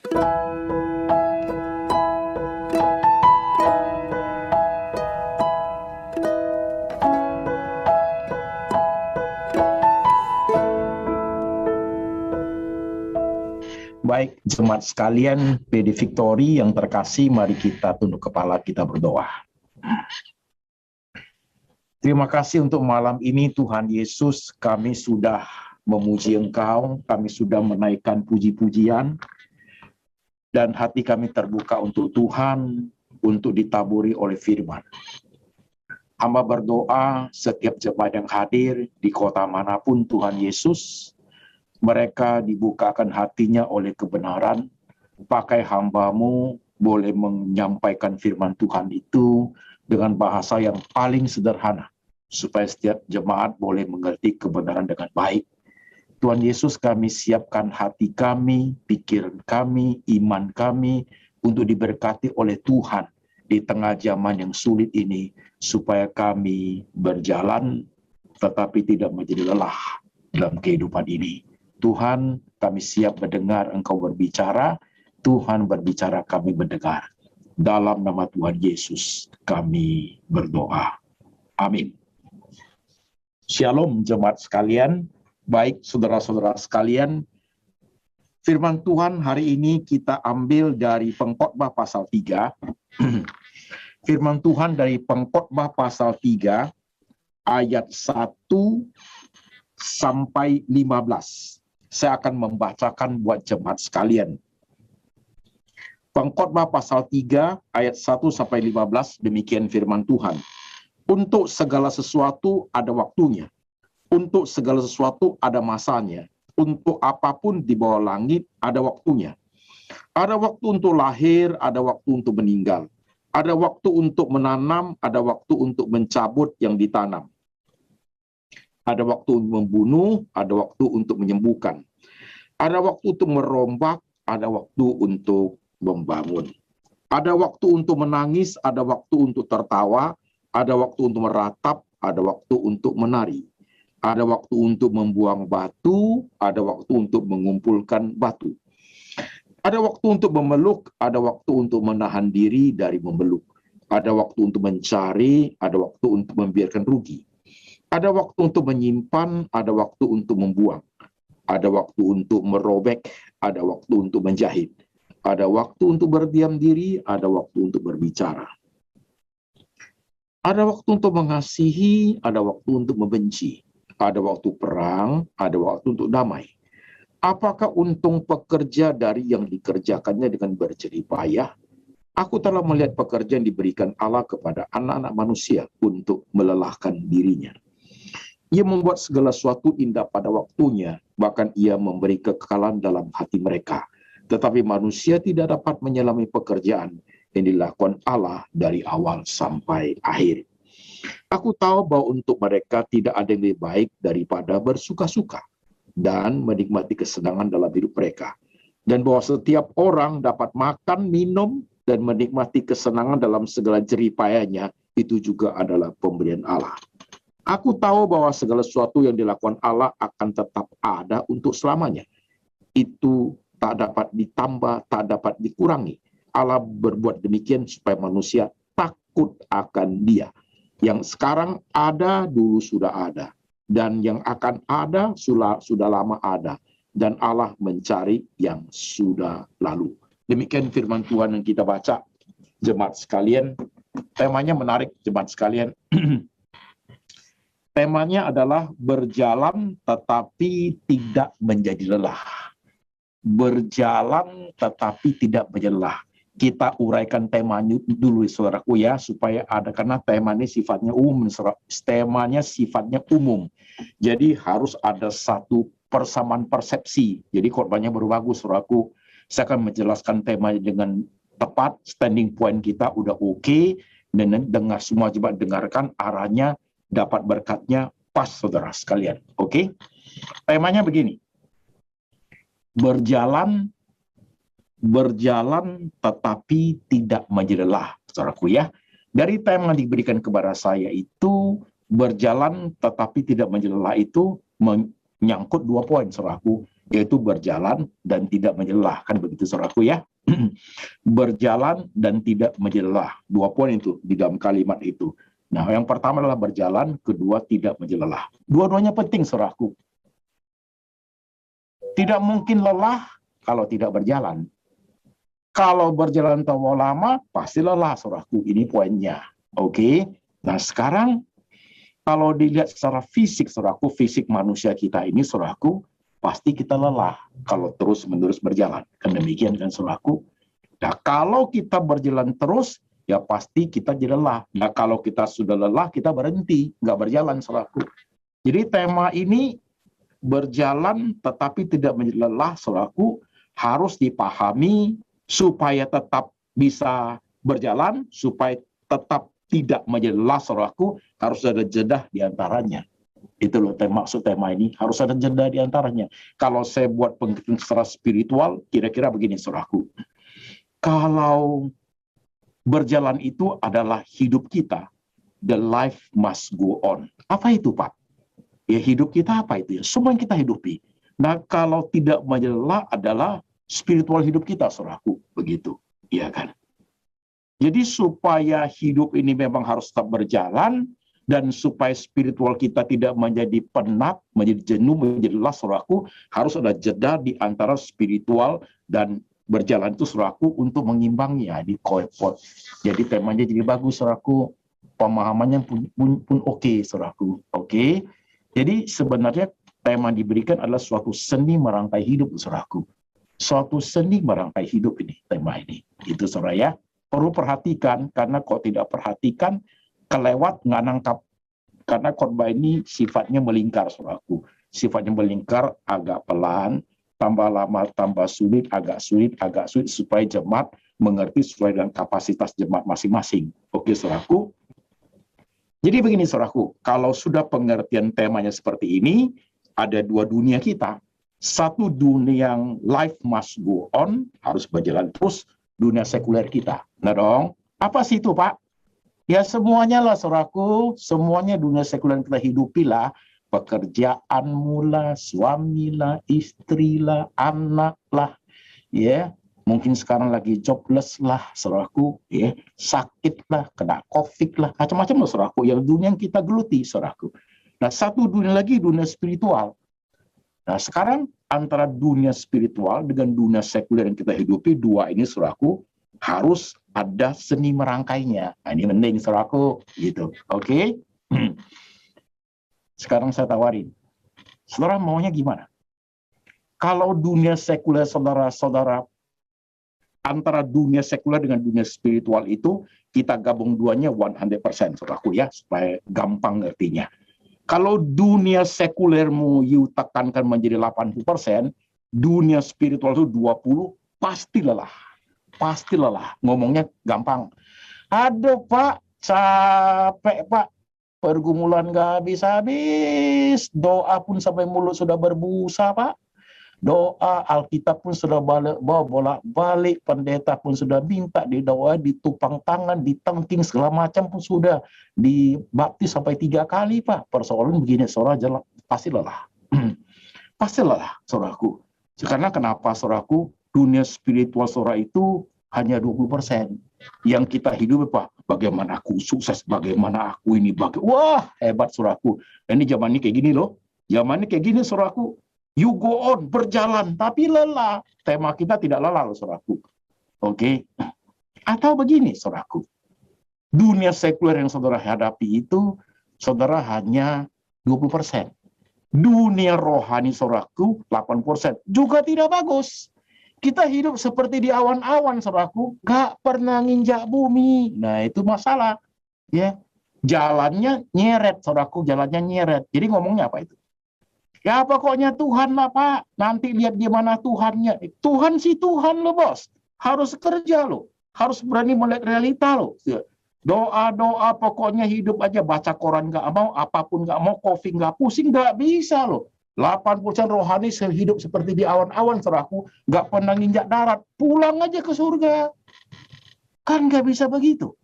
Baik, jemaat sekalian, PD Victory yang terkasih, mari kita tunduk kepala, kita berdoa. Terima kasih untuk malam ini Tuhan Yesus, kami sudah memuji Engkau, kami sudah menaikkan puji-pujian, dan hati kami terbuka untuk Tuhan, untuk ditaburi oleh firman. Hamba berdoa setiap jemaat yang hadir di kota manapun Tuhan Yesus, mereka dibukakan hatinya oleh kebenaran, pakai hamba-Mu boleh menyampaikan firman Tuhan itu dengan bahasa yang paling sederhana, supaya setiap jemaat boleh mengerti kebenaran dengan baik. Tuhan Yesus, kami siapkan hati kami, pikiran kami, iman kami, untuk diberkati oleh Tuhan di tengah zaman yang sulit ini, supaya kami berjalan tetapi tidak menjadi lelah dalam kehidupan ini. Tuhan, kami siap mendengar Engkau berbicara, Tuhan berbicara, kami mendengar. Dalam nama Tuhan Yesus, kami berdoa. Amin. Shalom jemaat sekalian, baik saudara-saudara sekalian, firman Tuhan hari ini kita ambil dari Pengkhotbah pasal 3. Firman Tuhan dari Pengkhotbah pasal 3, ayat 1 sampai 15. Saya akan membacakan buat jemaat sekalian. Pengkhotbah pasal 3 ayat 1 sampai 15, demikian firman Tuhan. Untuk segala sesuatu ada waktunya. Untuk segala sesuatu ada masanya. Untuk apapun di bawah langit ada waktunya. Ada waktu untuk lahir, ada waktu untuk meninggal. Ada waktu untuk menanam, ada waktu untuk mencabut yang ditanam. Ada waktu untuk membunuh, ada waktu untuk menyembuhkan. Ada waktu untuk merombak, ada waktu untuk membangun. Ada waktu untuk menangis, ada waktu untuk tertawa, ada waktu untuk meratap, ada waktu untuk menari. Ada waktu untuk membuang batu, ada waktu untuk mengumpulkan batu. Ada waktu untuk memeluk, ada waktu untuk menahan diri dari memeluk. Ada waktu untuk mencari, ada waktu untuk membiarkan rugi. Ada waktu untuk menyimpan, ada waktu untuk membuang. Ada waktu untuk merobek, ada waktu untuk menjahit. Ada waktu untuk berdiam diri, ada waktu untuk berbicara. Ada waktu untuk mengasihi, ada waktu untuk membenci. Ada waktu perang, ada waktu untuk damai. Apakah untung pekerja dari yang dikerjakannya dengan berjerih payah? Aku telah melihat pekerjaan diberikan Allah kepada anak-anak manusia untuk melelahkan dirinya. Ia membuat segala sesuatu indah pada waktunya, bahkan ia memberi kekekalan dalam hati mereka. Tetapi manusia tidak dapat menyelami pekerjaan yang dilakukan Allah dari awal sampai akhir. Aku tahu bahwa untuk mereka tidak ada yang lebih baik daripada bersuka-suka dan menikmati kesenangan dalam hidup mereka. Dan bahwa setiap orang dapat makan, minum, dan menikmati kesenangan dalam segala jerih payahnya, itu juga adalah pemberian Allah. Aku tahu bahwa segala sesuatu yang dilakukan Allah akan tetap ada untuk selamanya. Itu tak dapat ditambah, tak dapat dikurangi. Allah berbuat demikian supaya manusia takut akan Dia. Yang sekarang ada, dulu sudah ada. Dan yang akan ada, sudah lama ada. Dan Allah mencari yang sudah lalu. Demikian firman Tuhan yang kita baca, jemaat sekalian. Temanya menarik, jemaat sekalian. Temanya adalah berjalan tetapi tidak menjadi lelah. Berjalan tetapi tidak menjadi lelah. Kita uraikan temanya dulu, saudaraku ya, supaya ada, karena temanya sifatnya umum. Temanya sifatnya umum. Jadi harus ada satu persamaan persepsi. Jadi korbannya baru bagus, saudaraku. Saya akan menjelaskan temanya dengan tepat, standing point kita udah oke, dan dengar semua, coba dengarkan arahnya, dapat berkatnya pas, saudara sekalian. Oke? Temanya begini. Berjalan tetapi tidak menjadi lelah, saudaraku ya. Dari tema yang diberikan kepada saya itu, berjalan tetapi tidak menjadi lelah itu menyangkut 2 poin, saudaraku. yaitu berjalan dan tidak menyelah. Kan begitu saudaraku ya. Berjalan dan tidak menyelah. 2 poin itu di dalam kalimat itu. Nah, yang pertama adalah berjalan, kedua tidak menyelah. Dua-duanya penting saudaraku. Tidak mungkin lelah kalau tidak berjalan. Kalau berjalan terlalu lama, pasti lelah saudaraku. Ini poinnya. Oke. Nah, sekarang kalau dilihat secara fisik saudaraku, fisik manusia kita ini saudaraku, pasti kita lelah kalau terus-menerus berjalan. Kan demikian kan saudaraku. Nah, kalau kita berjalan terus, ya pasti kita jadi lelah. Nah, kalau kita sudah lelah, kita berhenti, nggak berjalan saudaraku. Jadi tema ini berjalan tetapi tidak menjadi lelah saudaraku, harus dipahami supaya tetap bisa berjalan, supaya tetap tidak menjadi lelah saudaraku, harus ada jeda di antaranya. Itu loh maksud tema ini, harus ada jeda di antaranya. Kalau saya buat pengertian secara spiritual, kira-kira begini saudaraku. Kalau berjalan itu adalah hidup kita, the life must go on. Apa itu Pak? Ya hidup kita apa itu ya? Semua yang kita hidupi. Nah kalau tidak menjadi lelah adalah spiritual hidup kita saudaraku. Begitu, iya kan? Jadi supaya hidup ini memang harus tetap berjalan, dan supaya spiritual kita tidak menjadi penat, menjadi jenuh, menjadi lelah saudaraku, harus ada jeda di antara spiritual dan berjalan itu saudaraku untuk mengimbanginya di koepot. Jadi temanya jadi bagus saudaraku, pemahamannya pun oke saudaraku. Oke. Jadi sebenarnya tema diberikan adalah suatu seni merangkai hidup saudaraku. Suatu seni merangkai hidup ini, tema ini. Itu saudara ya. Perlu perhatikan, karena kalau tidak perhatikan, kelewat nggak nangkap. Karena khotbah ini sifatnya melingkar saudaraku. Sifatnya melingkar, agak pelan, tambah lama tambah sulit, agak sulit, supaya jemaat mengerti sesuai dengan kapasitas jemaat masing-masing. Oke saudaraku. Jadi begini saudaraku, kalau sudah pengertian temanya seperti ini, ada 2 dunia kita. Satu dunia yang life must go on, harus berjalan terus, dunia sekuler kita. Nah dong, apa sih itu Pak? Ya semuanya lah saudaraku, semuanya dunia sekuler yang kita hidupi lah. Pekerjaanmu lah, suami lah, istri lah, anak lah, ya. Mungkin sekarang lagi jobless lah, saudaraku, ya, sakit lah, kena COVID lah, macam-macam lah, saudaraku. Yang dunia yang kita geluti, saudaraku. Nah, satu dunia lagi, dunia spiritual. Nah, sekarang antara dunia spiritual dengan dunia sekuler yang kita hidupi, 2 ini, saudaraku, harus ada seni merangkainya. Nah, ini penting, saudaraku, gitu. Oke? Sekarang saya tawarin, saudara maunya gimana? Kalau dunia sekuler, saudara-saudara, antara dunia sekuler dengan dunia spiritual itu, kita gabung duanya 100%, saudaraku ya, supaya gampang ngertinya. Kalau dunia sekulermu you tekankan menjadi 80%, dunia spiritual itu 20%, pasti lelah. Pasti lelah. Ngomongnya gampang. Aduh Pak, capek Pak. Pergumulan gak habis-habis. Doa pun sampai mulut sudah berbusa Pak. Doa Alkitab pun sudah bolak-balik, pendeta pun sudah minta didoa, ditupang tangan, ditengking segala macam pun sudah dibaptis sampai 3 kali Pak. Persoalan begini, saudara pasti lelah. Pasti lelah, saudaraku. Karena kenapa saudaraku? Dunia spiritual saudara itu hanya 20%. Yang kita hidup Pak, bagaimana aku sukses, bagaimana aku ini, wah hebat saudaraku. Ini zaman ini kayak gini loh. Zaman ini kayak gini saudaraku. You go on, berjalan, tapi lelah. Tema kita tidak lelah loh, saudaraku. Oke. Atau begini, saudaraku. Dunia sekuler yang saudara hadapi itu, saudara hanya 20%. Dunia rohani, saudaraku, 80%. Juga tidak bagus. Kita hidup seperti di awan-awan, saudaraku. Gak pernah nginjak bumi. Nah, itu masalah. Ya, jalannya nyeret, saudaraku. Jalannya nyeret. Jadi ngomongnya apa itu? Ya pokoknya Tuhan lah Pak, nanti lihat gimana Tuhannya. Tuhan sih Tuhan loh bos, harus kerja loh, harus berani melihat realita loh. Doa-doa pokoknya hidup aja, baca koran nggak mau, apapun nggak mau, kopi nggak pusing, nggak bisa loh. 80% rohani hidup seperti di awan-awan saudaraku, nggak pernah nginjak darat, pulang aja ke surga. Kan nggak bisa begitu.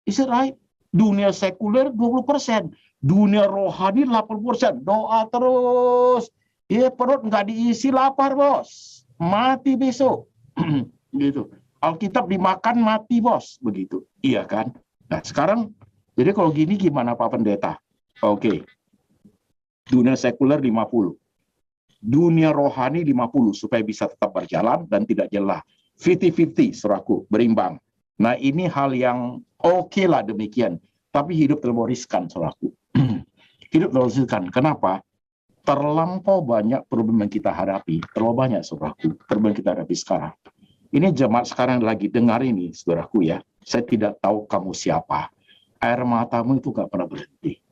Is it right? Dunia sekuler 20%. Dunia rohani 80%, doa terus, Perut nggak diisi lapar, bos. Mati besok. Gitu. Alkitab dimakan mati, bos. Begitu. Iya kan? Nah, sekarang, jadi kalau gini gimana Pak Pendeta? Oke. Dunia sekuler 50. Dunia rohani 50 supaya bisa tetap berjalan dan tidak jelah. 50-50, saudaraku, berimbang. Nah, ini hal yang oke lah demikian. Tapi hidup terlalu riskan, saudaraku. Hidup terlalu riskan. Kenapa? Terlampau banyak problem yang kita hadapi, terlalu banyak saudaraku, problem yang kita hadapi sekarang. Ini jemaat sekarang lagi dengar ini, saudaraku ya. Saya tidak tahu kamu siapa. Air matamu itu gak pernah berhenti.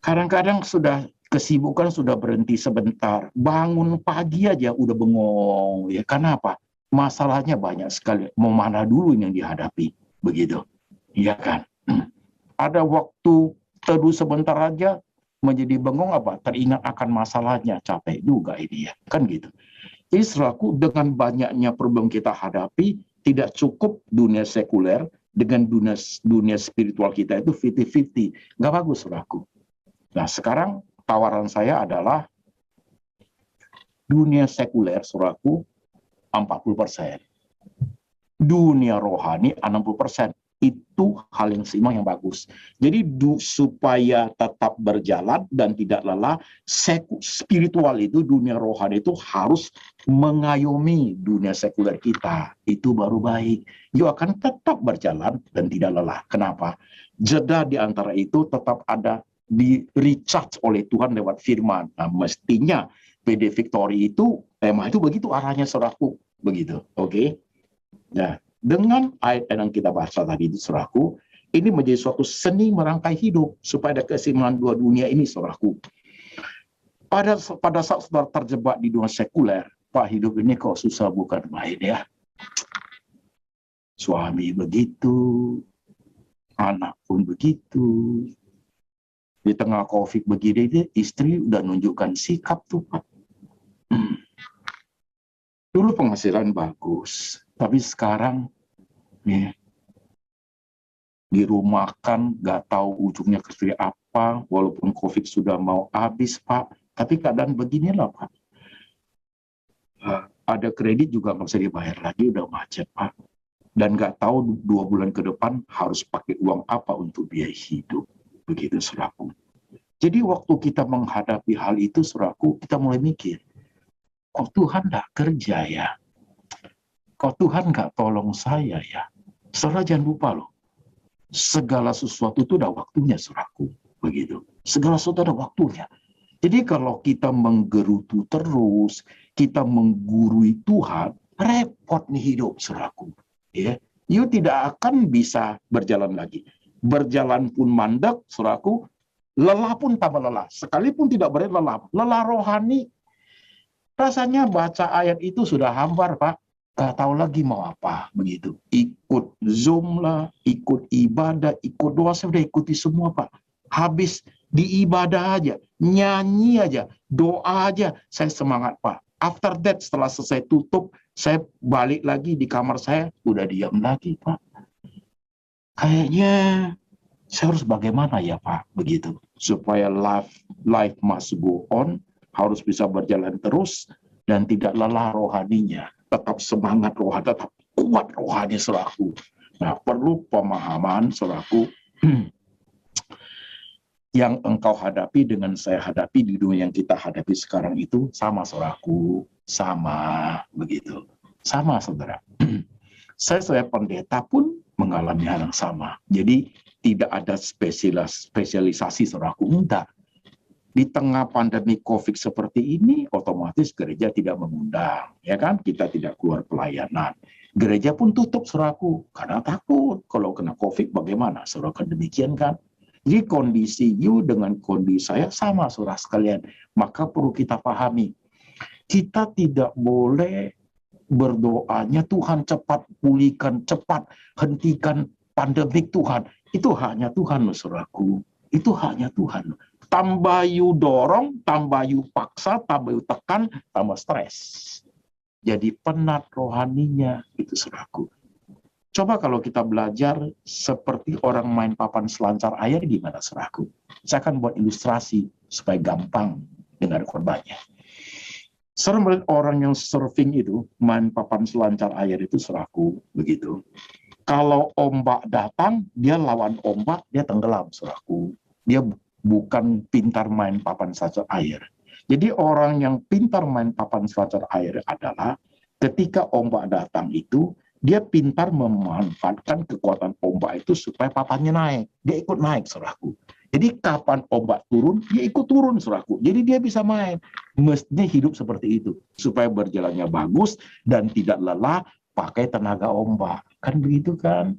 Kadang-kadang sudah kesibukan sudah berhenti sebentar. Bangun pagi aja udah bengong. Ya, kenapa? Masalahnya banyak sekali. Mau mana dulu yang dihadapi? Begitu. Iya kan? Ada waktu teduh sebentar aja, menjadi bengong apa? Teringat akan masalahnya, capek juga ini ya, kan gitu. Jadi saudaraku, dengan banyaknya problem kita hadapi, tidak cukup dunia sekuler dengan dunia spiritual kita itu 50-50. Nggak bagus saudaraku. Nah sekarang tawaran saya adalah dunia sekuler saudaraku 40%. Dunia rohani 60%. Itu hal yang seimbang yang bagus. Jadi supaya tetap berjalan dan tidak lelah, spiritual itu, dunia rohani itu harus mengayomi dunia sekuler kita. Itu baru baik. Yuk akan tetap berjalan dan tidak lelah. Kenapa? Jeda di antara itu tetap ada, di recharge oleh Tuhan lewat firman. Nah, mestinya PD Victory itu, tema itu begitu arahnya saudaraku. Begitu, oke? Nah, dengan ayat yang kita baca tadi itu saudaraku, ini menjadi suatu seni merangkai hidup supaya ada keseimbangan dua dunia ini saudaraku. Pada saat saudara terjebak di dunia sekuler, Pak, hidup ini kok susah bukan main ya. Suami begitu, anak pun begitu. Di tengah COVID begini, istri udah nunjukkan sikap tuh Pak. Dulu penghasilan bagus, tapi sekarang ya, dirumahkan, nggak tahu ujungnya ke apa, walaupun COVID sudah mau habis Pak, tapi keadaan beginilah Pak. Ada kredit juga nggak bisa dibayar lagi, udah macet Pak. Dan nggak tahu 2 bulan ke depan harus pakai uang apa untuk biaya hidup. Begitu saudaraku. Jadi waktu kita menghadapi hal itu saudaraku, kita mulai mikir, kok Tuhan nggak kerja ya? Kok Tuhan nggak tolong saya ya? Saudara jangan lupa loh, segala sesuatu itu ada waktunya saudaraku. Begitu. Segala sesuatu ada waktunya. Jadi kalau kita menggerutu terus, kita menggurui Tuhan, repot nih hidup saudaraku. Ya, you tidak akan bisa berjalan lagi. Berjalan pun mandek saudaraku, lelah pun tambah lelah. Sekalipun tidak lelah, lelah rohani. Rasanya baca ayat itu sudah hambar, Pak. Gak tahu lagi mau apa, begitu. Ikut Zoom lah, ikut ibadah, ikut doa, saya udah ikuti semua, Pak. Habis di ibadah aja, nyanyi aja, doa aja, saya semangat, Pak. After that, setelah selesai tutup, saya balik lagi di kamar saya, udah diam lagi, Pak. Kayaknya saya harus bagaimana ya, Pak, begitu. Supaya life must go on, harus bisa berjalan terus dan tidak lelah rohaninya, tetap semangat rohani, tetap kuat rohani saudaraku. Nah, perlu pemahaman saudaraku, yang engkau hadapi dengan saya hadapi di dunia yang kita hadapi sekarang itu sama saudaraku, sama begitu, sama saudara. Saya sebagai pendeta pun mengalami hal yang sama. Jadi tidak ada spesialisasi saudaraku, enggak. Di tengah pandemi COVID seperti ini, otomatis gereja tidak mengundang, ya kan? Kita tidak keluar pelayanan. Gereja pun tutup, saudaraku, karena takut kalau kena COVID bagaimana, saudara, demikian kan? Jadi kondisi you dengan kondisi saya sama, saudara sekalian. Maka perlu kita pahami, kita tidak boleh berdoanya Tuhan cepat pulihkan, cepat hentikan pandemik Tuhan. Itu hanya Tuhan, saudaraku. Itu hanya Tuhan. Tambah you dorong, tambah you paksa, tambah you tekan, tambah stres. Jadi penat rohaninya, itu saudaraku. Coba kalau kita belajar seperti orang main papan selancar air, gimana saudaraku? Saya akan buat ilustrasi supaya gampang. dengan korbannya. Saya melihat orang yang surfing itu, main papan selancar air itu saudaraku, begitu. Kalau ombak datang, dia lawan ombak, dia tenggelam saudaraku. Dia bukan pintar main papan selancar air. Jadi orang yang pintar main papan selancar air adalah ketika ombak datang itu, dia pintar memanfaatkan kekuatan ombak itu supaya papannya naik. Dia ikut naik saudaraku. Jadi kapan ombak turun, dia ikut turun saudaraku. Jadi dia bisa main. Mestinya hidup seperti itu. Supaya berjalannya bagus dan tidak lelah pakai tenaga ombak. Kan begitu kan?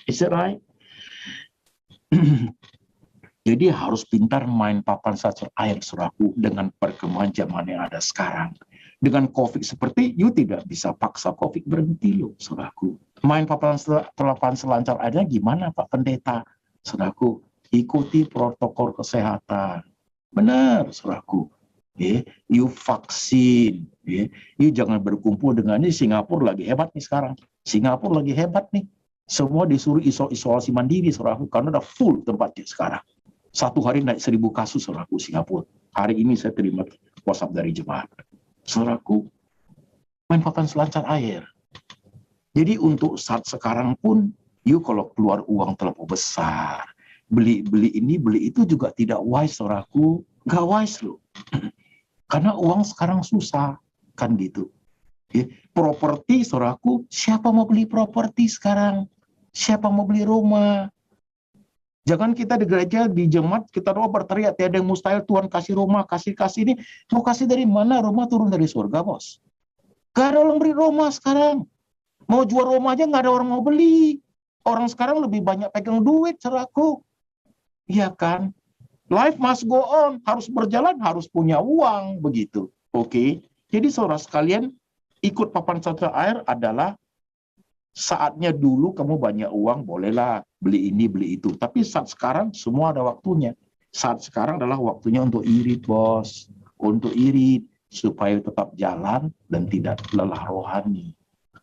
Is it right? Jadi harus pintar main papan selancar air saudaraku dengan perkembangan zaman yang ada sekarang. Dengan COVID seperti, you tidak bisa paksa COVID berhenti loh saudaraku. Main papan selancar airnya gimana Pak Pendeta? Saudaraku, ikuti protokol kesehatan. Benar, saudaraku. You vaksin. You jangan berkumpul dengan ini. Singapura lagi hebat nih sekarang. Singapura lagi hebat nih. Semua disuruh isolasi mandiri, saudaraku. Karena udah full tempatnya sekarang. Satu hari naik 1.000 kasus, saudaraku, Singapura. Hari ini saya terima WhatsApp dari jemaat. Saudaraku, main papan selancar air. Jadi untuk saat sekarang pun, you kalau keluar uang terlalu besar, beli ini, beli itu juga tidak wise, saudaraku. Gak wise loh. Karena uang sekarang susah. Kan gitu. Properti, saudaraku, siapa mau beli properti sekarang? Siapa mau beli rumah? Jangan kita di gereja, di jemaat, kita doa berteriak, tiada yang mustahil, Tuhan kasih rumah, kasih ini. Mau kasih dari mana? Rumah turun dari surga, bos. Gak ada orang beli rumah sekarang. Mau jual rumah aja gak ada orang mau beli. Orang sekarang lebih banyak pegang duit, saudaraku. Iya kan? Life must go on, harus berjalan, harus punya uang, begitu. Oke. Jadi saudara sekalian, ikut papan selancar air adalah saatnya dulu kamu banyak uang, bolehlah beli ini, beli itu. Tapi saat sekarang semua ada waktunya. Saat sekarang adalah waktunya untuk irit, bos. Untuk irit, supaya tetap jalan dan tidak lelah rohani.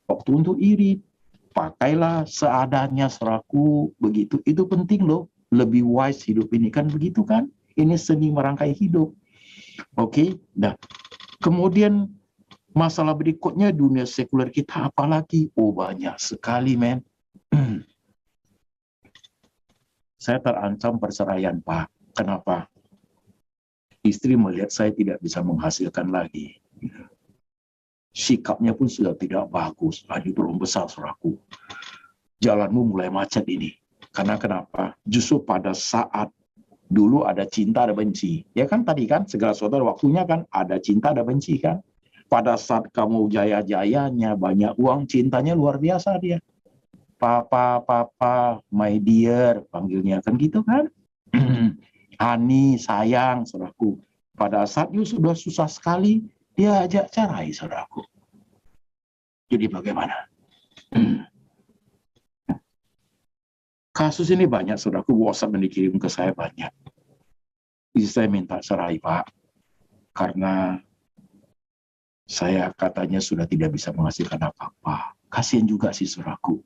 Waktu untuk irit, pakailah seadanya saudaraku, begitu. Itu penting loh. Lebih wise hidup ini kan begitu kan? Ini seni merangkai hidup. Oke. Nah, kemudian masalah berikutnya dunia sekuler kita apalagi? Oh banyak sekali men. Saya terancam perceraian Pak. Kenapa? Istri melihat saya tidak bisa menghasilkan lagi. Sikapnya pun sudah tidak bagus. Lagi belum besar saudaraku. Jalanmu mulai macet ini. Karena kenapa? Justru pada saat dulu ada cinta, ada benci. Ya kan tadi kan, segala sesuatu waktunya kan, ada cinta, ada benci kan. Pada saat kamu jaya-jayanya, banyak uang, cintanya luar biasa dia. Papa, papa, my dear, panggilnya kan gitu kan. Hani, sayang, saudaraku. Pada saat you sudah susah sekali, dia ajak cerai, saudaraku. Jadi bagaimana? Kasus ini banyak, saudaraku. WhatsApp yang dikirim ke saya banyak. Jadi saya minta cerai, Pak. Karena saya katanya sudah tidak bisa menghasilkan apa-apa. Kasihan juga sih, saudaraku.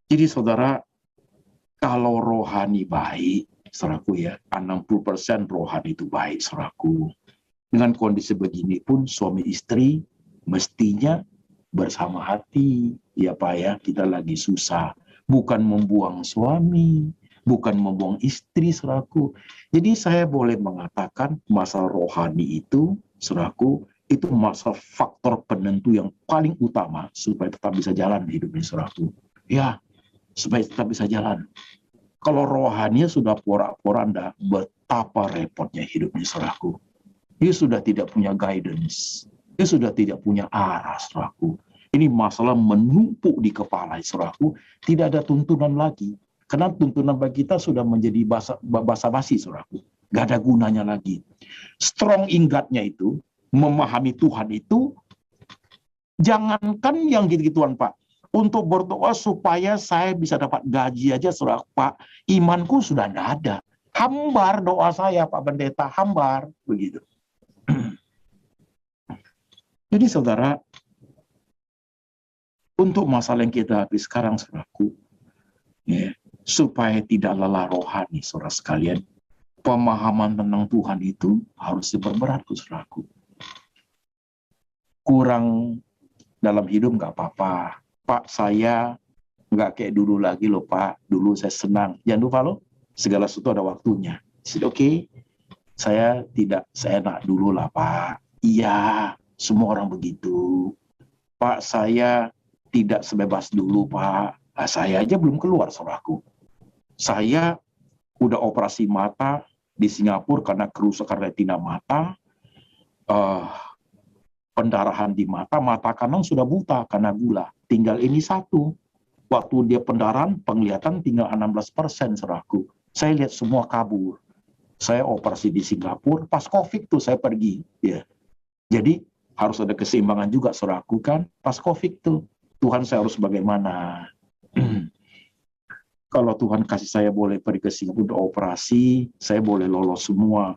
Jadi, saudara, kalau rohani baik, saudaraku ya, 60% rohani itu baik, saudaraku. Dengan kondisi begini pun, suami istri mestinya bersama hati. Ya, Pak ya, kita lagi susah. Bukan membuang suami, bukan membuang istri, saudaraku. Jadi saya boleh mengatakan masalah rohani itu, saudaraku, itu masalah faktor penentu yang paling utama supaya tetap bisa jalan di hidup ini, saudaraku. Ya, supaya tetap bisa jalan. Kalau rohaninya sudah porak-poranda, betapa repotnya hidupnya, saudaraku. Dia sudah tidak punya guidance. Dia sudah tidak punya arah, saudaraku. Ini masalah menumpuk di kepala, saudaraku. Tidak ada tuntunan lagi. Karena tuntunan bagi kita sudah menjadi basa-basi, saudaraku. Gak ada gunanya lagi. Strong in God-nya itu, memahami Tuhan itu, jangankan yang gitu-gituan, Pak. Untuk berdoa supaya saya bisa dapat gaji aja, saudara, Pak. Imanku sudah tidak ada. Hambar doa saya, Pak Pendeta. Hambar. Begitu. Jadi, saudara, untuk masalah yang kita hadapi sekarang, saudaraku, ya, supaya tidak lelah rohani, saudara sekalian, pemahaman tentang Tuhan itu harus diperberat, saudaraku. Kurang dalam hidup nggak apa-apa. Pak, saya nggak kayak dulu lagi loh, Pak. Dulu saya senang. Jangan lupa loh, segala sesuatu ada waktunya. Oke, saya tidak seenak dulu lah, Pak. Iya, semua orang begitu. Pak, saya tidak sebebas dulu, Pak. Nah, saya aja belum keluar, saudaraku. Saya udah operasi mata di Singapura karena kerusakan retina mata, pendarahan di mata, mata kanan sudah buta karena gula. Tinggal ini satu. Waktu dia pendarahan, penglihatan tinggal 16%, saudaraku. Saya lihat semua kabur. Saya operasi di Singapura, pas COVID tuh saya pergi. Ya. Jadi harus ada keseimbangan juga, saudaraku, kan. Pas COVID tuh, Tuhan saya harus bagaimana? Kalau Tuhan kasih saya boleh pergi ke Singapura operasi, saya boleh lolos semua.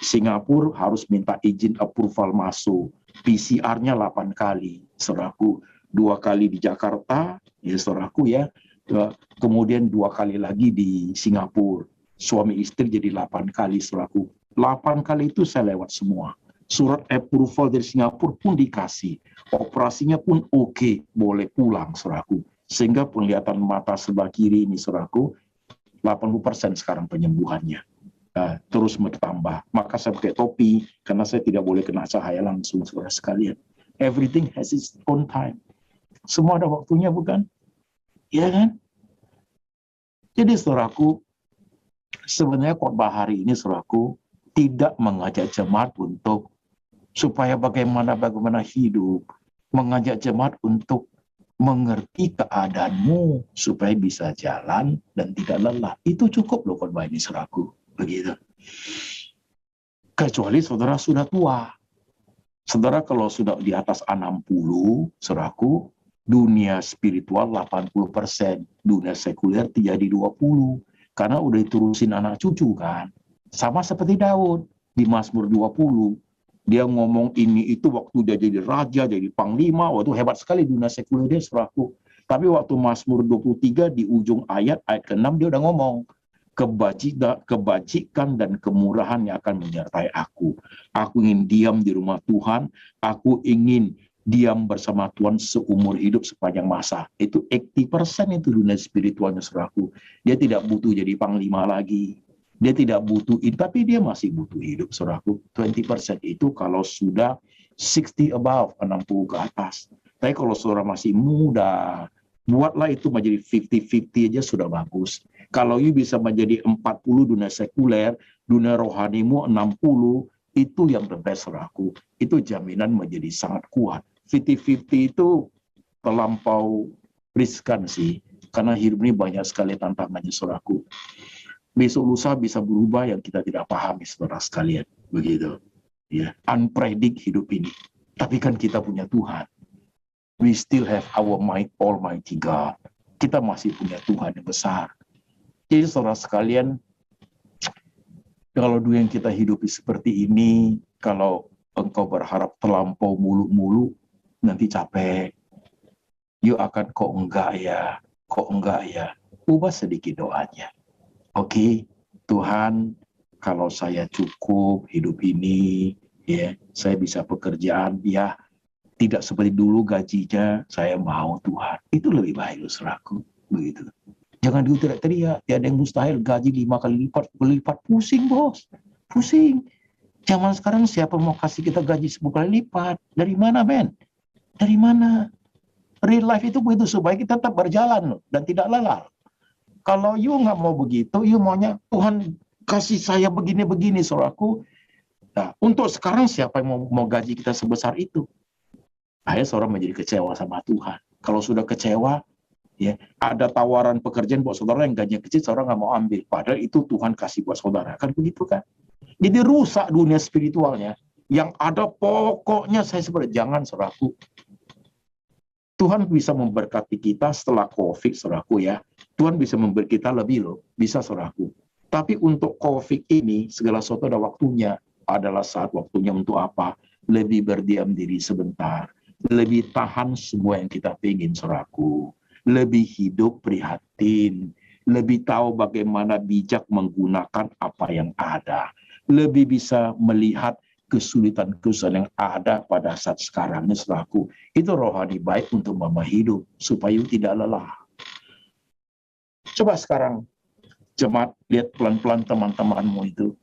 Singapura harus minta izin approval masuk. PCR-nya 8 kali, saudaraku. 2 kali di Jakarta, ya saudaraku ya. Kemudian 2 kali lagi di Singapura. Suami istri jadi 8 kali, saudaraku. 8 kali itu saya lewat semua. Surat approval dari Singapura pun dikasih. Operasinya pun oke, boleh pulang, saudaraku. Sehingga penglihatan mata sebelah kiri ini, saudaraku, 80% sekarang penyembuhannya. Terus bertambah. Maka saya pakai topi, karena saya tidak boleh kena cahaya langsung, saudara sekalian. Everything has its own time. Semua ada waktunya, bukan? Iya kan? Jadi, saudaraku, sebenarnya khotbah hari ini, saudaraku, tidak mengajak jemaat untuk supaya bagaimana hidup, mengajak jemaat untuk mengerti keadaanmu supaya bisa jalan dan tidak lelah. Itu cukup loh khotbah ini, saudaraku. Begitu. Kecuali saudara sudah tua. Saudara kalau sudah di atas 60, saudaraku, dunia spiritual 80%, dunia sekuler jadi 20. Karena udah diturusin anak cucu kan. Sama seperti Daud di Mazmur 20. Dia ngomong ini itu waktu dia jadi raja, jadi panglima, waktu hebat sekali dunia sekuler dia, saudaraku. Tapi waktu Mazmur 23 di ujung ayat ke-6 dia udah ngomong, kebajikan dan kemurahan yang akan menyertai aku. Aku ingin diam di rumah Tuhan, aku ingin diam bersama Tuhan seumur hidup sepanjang masa. Itu 80% itu dunia spiritualnya, saudaraku. Dia tidak butuh jadi panglima lagi. Dia tidak butuh itu, tapi dia masih butuh hidup, saudaraku. 20% itu kalau sudah 60 above, 60 ke atas. Tapi kalau saudara masih muda, buatlah itu menjadi 50-50 aja sudah bagus. Kalau you bisa menjadi 40 dunia sekuler, dunia rohanimu 60, itu yang the best, saudaraku. Itu jaminan menjadi sangat kuat. 50-50 itu terlampau riskan sih, karena hidup ini banyak sekali tantangannya, saudaraku. Besok lusa bisa berubah yang kita tidak pahami, saudara sekalian. Begitu. Ya, unpredict hidup ini. Tapi kan kita punya Tuhan. We still have our Almighty God. Kita masih punya Tuhan yang besar. Jadi saudara sekalian, kalau dulu yang kita hidupi seperti ini, kalau engkau berharap terlampau mulu-mulu, nanti capek. You akan kok enggak ya. Ubah sedikit doanya. Oke, Tuhan, kalau saya cukup hidup ini, ya, saya bisa pekerjaan, ya, tidak seperti dulu gajinya, saya mau Tuhan. Itu lebih baik, saudaraku. Begitu. Jangan dulu teriak-teriak, ya ada yang mustahil gaji 5 kali lipat, pusing bos, pusing. Zaman sekarang siapa mau kasih kita gaji 10 kali lipat? Dari mana, men? Dari mana? Real life itu begitu supaya kita tetap berjalan dan tidak lelah. Kalau you nggak mau begitu, you maunya Tuhan kasih saya begini-begini, saudaraku. Nah, untuk sekarang siapa yang mau gaji kita sebesar itu? Akhirnya saudara menjadi kecewa sama Tuhan. Kalau sudah kecewa, ya ada tawaran pekerjaan buat saudara yang gajinya kecil, saudara nggak mau ambil. Padahal itu Tuhan kasih buat saudara. Kan begitu kan? Jadi rusak dunia spiritualnya. Yang ada pokoknya saya seperti jangan, saudaraku. Tuhan bisa memberkati kita setelah COVID, saudaraku ya. Tuhan bisa memberi kita lebih loh, bisa saudaraku. Tapi untuk COVID ini, segala sesuatu ada waktunya. Adalah saat waktunya untuk apa? Lebih berdiam diri sebentar. Lebih tahan semua yang kita ingin, saudaraku. Lebih hidup prihatin. lebih tahu bagaimana bijak menggunakan apa yang ada, lebih bisa melihat kesulitan-kesulitan yang ada pada saat sekarang ini, saudaraku. Itu rohani baik untuk mama hidup, supaya tidak lelah. Coba sekarang, jemaat, lihat pelan-pelan teman-temanmu itu.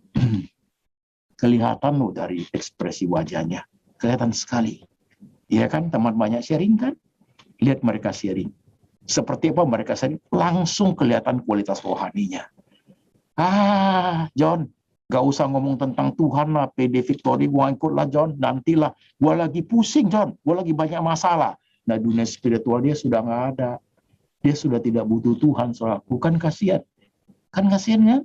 Kelihatan loh dari ekspresi wajahnya. Kelihatan sekali. Ya kan, teman banyak sharing kan? Lihat mereka sharing. Seperti apa mereka sharing? Langsung kelihatan kualitas rohaninya. John, gak usah ngomong tentang Tuhan lah, PD Victory, gua ikut lah John, nantilah. Gua lagi pusing John, gua lagi banyak masalah. Nah, dunia spiritual dia sudah nggak ada. Dia sudah tidak butuh Tuhan, saudaraku. Kan kasihan. Kan kasihan kan?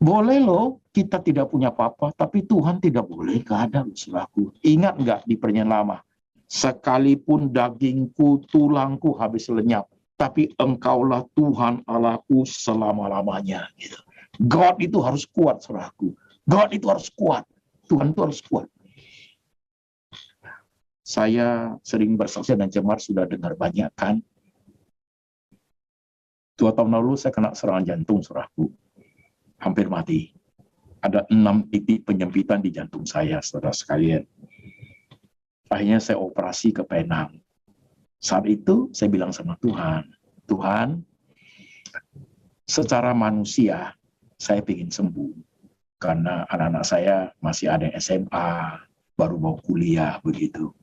Boleh loh, kita tidak punya apa-apa, tapi Tuhan tidak boleh keadaan, saudaraku. Ingat nggak di perjanjian lama? Sekalipun dagingku, tulangku habis lenyap, tapi engkaulah Tuhan Allahku selama-lamanya. Gitu. God itu harus kuat, saudaraku. God itu harus kuat. Tuhan itu harus kuat. Saya sering bersaksi dan jemaat sudah dengar banyak kan. 2 tahun lalu saya kena serangan jantung, saudaraku. Hampir mati. Ada 6 titik penyempitan di jantung saya, saudara sekalian. Akhirnya saya operasi ke Penang. Saat itu saya bilang sama Tuhan, Tuhan, secara manusia saya ingin sembuh. Karena anak-anak saya masih ada yang SMA, baru mau kuliah, begitu.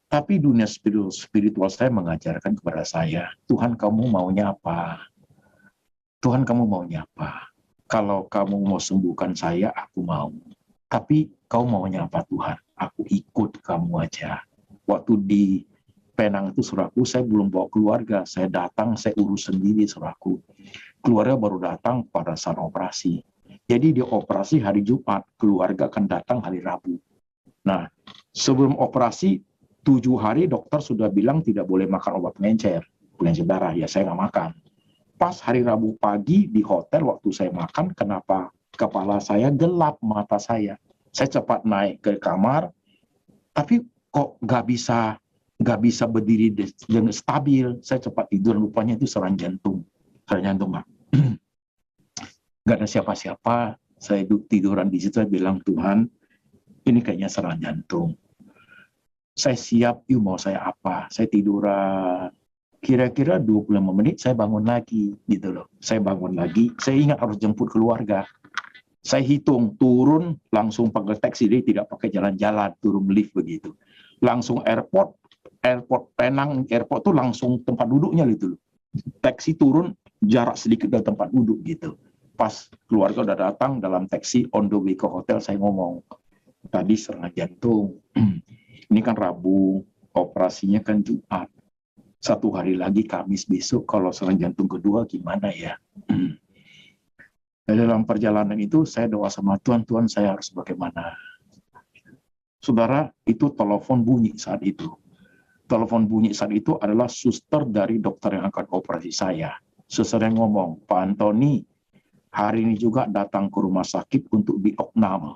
Tapi dunia spiritual saya mengajarkan kepada saya, Tuhan kamu maunya apa? Tuhan kamu maunya apa? Kalau kamu mau sembuhkan saya, aku mau. Tapi kau maunya apa Tuhan? Aku ikut kamu aja. Waktu di Penang itu, saudaraku, saya belum bawa keluarga. Saya datang, saya urus sendiri, saudaraku. Keluarga baru datang pada saat operasi. Jadi dia operasi hari Jumat, keluarga akan datang hari Rabu. Nah, sebelum operasi, 7 hari dokter sudah bilang tidak boleh makan obat pengencer darah. Ya, saya nggak makan. Pas hari Rabu pagi di hotel waktu saya makan, kenapa kepala saya gelap mata saya. Saya cepat naik ke kamar, tapi kok nggak bisa berdiri dengan stabil. Saya cepat tidur, rupanya itu serangan jantung. Serangan jantung, Pak. Nggak ada siapa-siapa. Saya tiduran di situ, saya bilang, Tuhan, ini kayaknya serangan jantung. Saya siap, yuk mau saya apa? Saya tiduran. Kira-kira 25 menit saya bangun lagi, gitu loh. Saya bangun lagi, saya ingat harus jemput keluarga. Saya hitung, turun, langsung pakai taksi, jadi tidak pakai jalan-jalan, turun lift begitu. Langsung airport Penang, airport tuh langsung tempat duduknya gitu loh. Taksi turun, jarak sedikit dari tempat duduk gitu. Pas keluarga udah datang dalam taksi, on the way ke hotel, saya ngomong, tadi serangan jantung. Ini kan Rabu, operasinya kan Jumat. 1 hari lagi Kamis besok, kalau serangan jantung kedua gimana ya? Dalam perjalanan itu saya doa sama Tuhan, Tuhan saya harus bagaimana? Saudara, itu telepon bunyi saat itu. Telepon bunyi saat itu adalah suster dari dokter yang akan operasi saya. Suster yang ngomong, Pak Antoni, hari ini juga datang ke rumah sakit untuk diopnam.